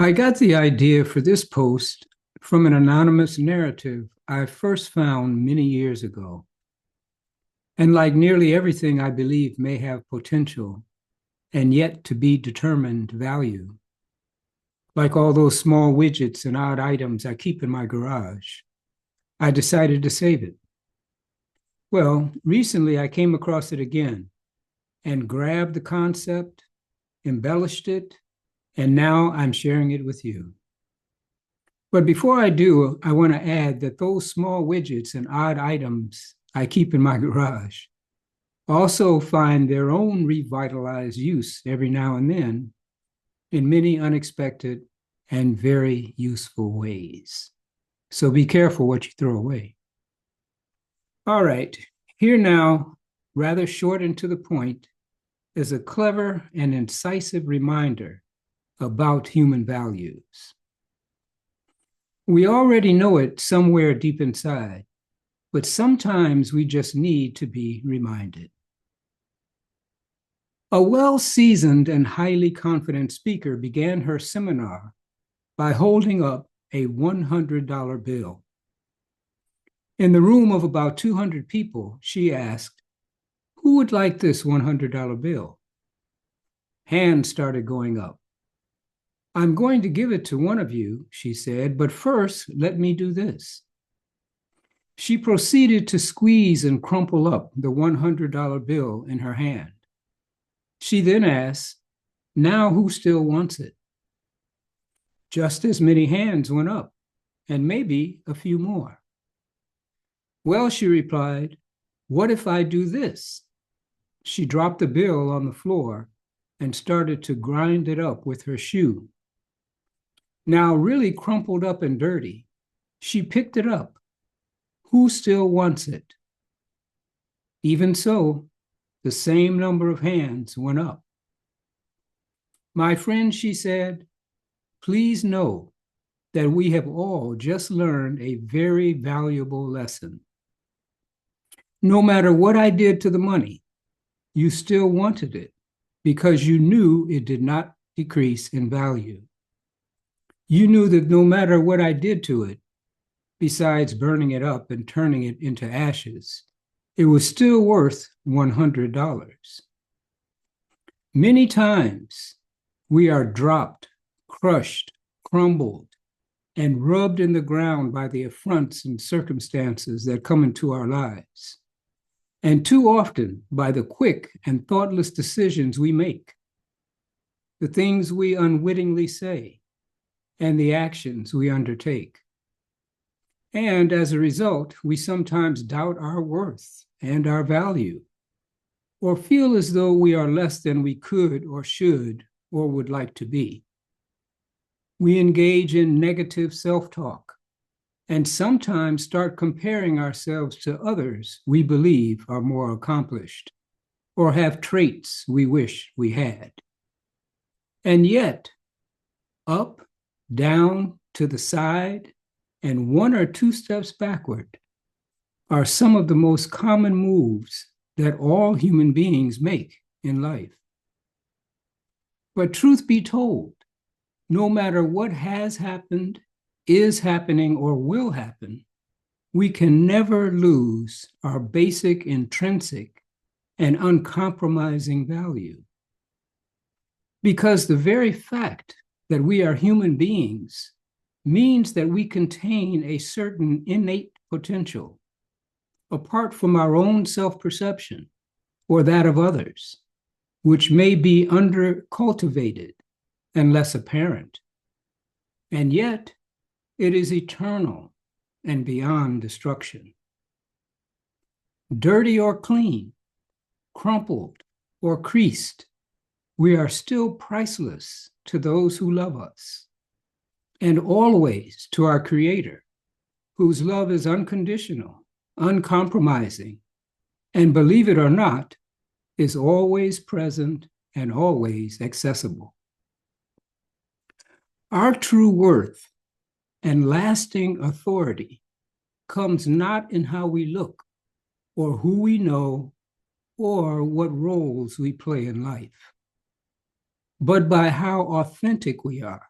I got the idea for this post from an anonymous narrative I first found many years ago. And like nearly everything I believe may have potential and yet to be determined value, like all those small widgets and odd items I keep in my garage, I decided to save it. Well, recently I came across it again and grabbed the concept, embellished it, and now I'm sharing it with you. But before I do, I want to add that those small widgets and odd items I keep in my garage also find their own revitalized use every now and then in many unexpected and very useful ways. So be careful what you throw away. All right, here now, rather short and to the point, is a clever and incisive reminder about human values. We already know it somewhere deep inside, but sometimes we just need to be reminded. A well seasoned and highly confident speaker began her seminar by holding up a $100 bill. In the room of about 200 people, she asked, "Who would like this $100 bill?" Hands started going up. "I'm going to give it to one of you," she said, "but first, let me do this." She proceeded to squeeze and crumple up the $100 bill in her hand. She then asked, "Now who still wants it?" Just as many hands went up, and maybe a few more. "Well," she replied, "what if I do this?" She dropped the bill on the floor and started to grind it up with her shoe. Now really crumpled up and dirty, she picked it up. Who still wants it? Even so, the same number of hands went up. "My friend," she said, "please know that we have all just learned a very valuable lesson. No matter what I did to the money, you still wanted it because you knew it did not decrease in value. You knew that no matter what I did to it, besides burning it up and turning it into ashes, it was still worth $100. Many times we are dropped, crushed, crumbled, and rubbed in the ground by the affronts and circumstances that come into our lives, and too often by the quick and thoughtless decisions we make, the things we unwittingly say, and the actions we undertake. And as a result, we sometimes doubt our worth and our value, or feel as though we are less than we could or should or would like to be. We engage in negative self-talk and sometimes start comparing ourselves to others we believe are more accomplished or have traits we wish we had. And yet, up, down, to the side, and one or two steps backward are some of the most common moves that all human beings make in life. But truth be told, no matter what has happened, is happening, or will happen, we can never lose our basic, intrinsic, and uncompromising value. Because the very fact that we are human beings means that we contain a certain innate potential, apart from our own self-perception or that of others, which may be under-cultivated and less apparent. And yet, it is eternal and beyond destruction. Dirty or clean, crumpled or creased, we are still priceless to those who love us, and always to our Creator, whose love is unconditional, uncompromising, and believe it or not, is always present and always accessible. Our true worth and lasting authority comes not in how we look or who we know or what roles we play in life, but by how authentic we are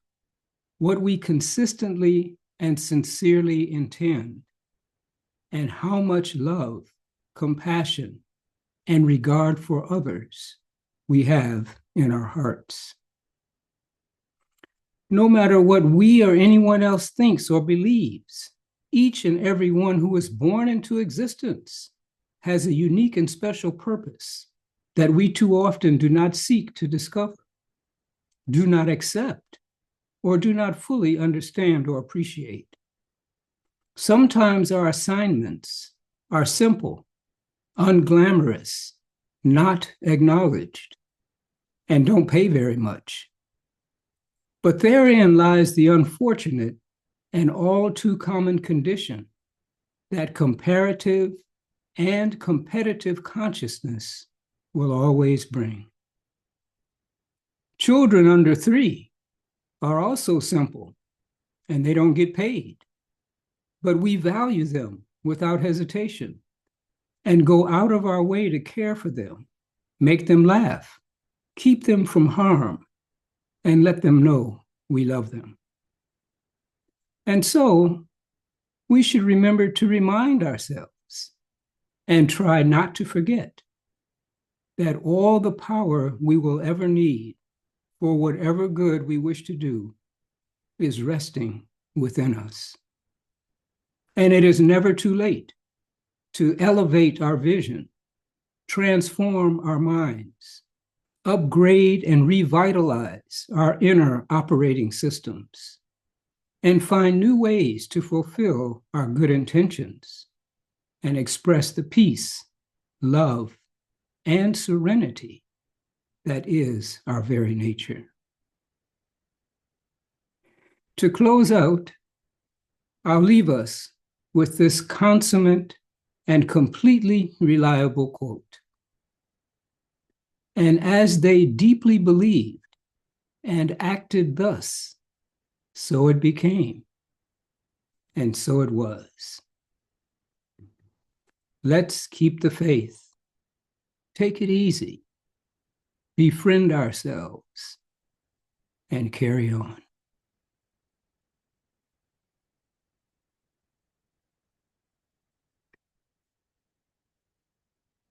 what we consistently and sincerely intend, and how much love, compassion, and regard for others we have in our hearts. No matter what we or anyone else thinks or believes, each and every one who is born into existence has a unique and special purpose that we too often do not seek to discover, do not accept, or do not fully understand or appreciate. Sometimes our assignments are simple, unglamorous, not acknowledged, and don't pay very much. But therein lies the unfortunate and all too common condition that comparative and competitive consciousness will always bring. Children under 3 are also simple, and they don't get paid, but we value them without hesitation and go out of our way to care for them, make them laugh, keep them from harm, and let them know we love them. And so we should remember to remind ourselves and try not to forget that all the power we will ever need for whatever good we wish to do is resting within us. And it is never too late to elevate our vision, transform our minds, upgrade and revitalize our inner operating systems, and find new ways to fulfill our good intentions and express the peace, love, and serenity that is our very nature. To close out, I'll leave us with this consummate and completely reliable quote. And as they deeply believed and acted thus, so it became, and so it was. Let's keep the faith. Take it easy. Befriend ourselves and carry on.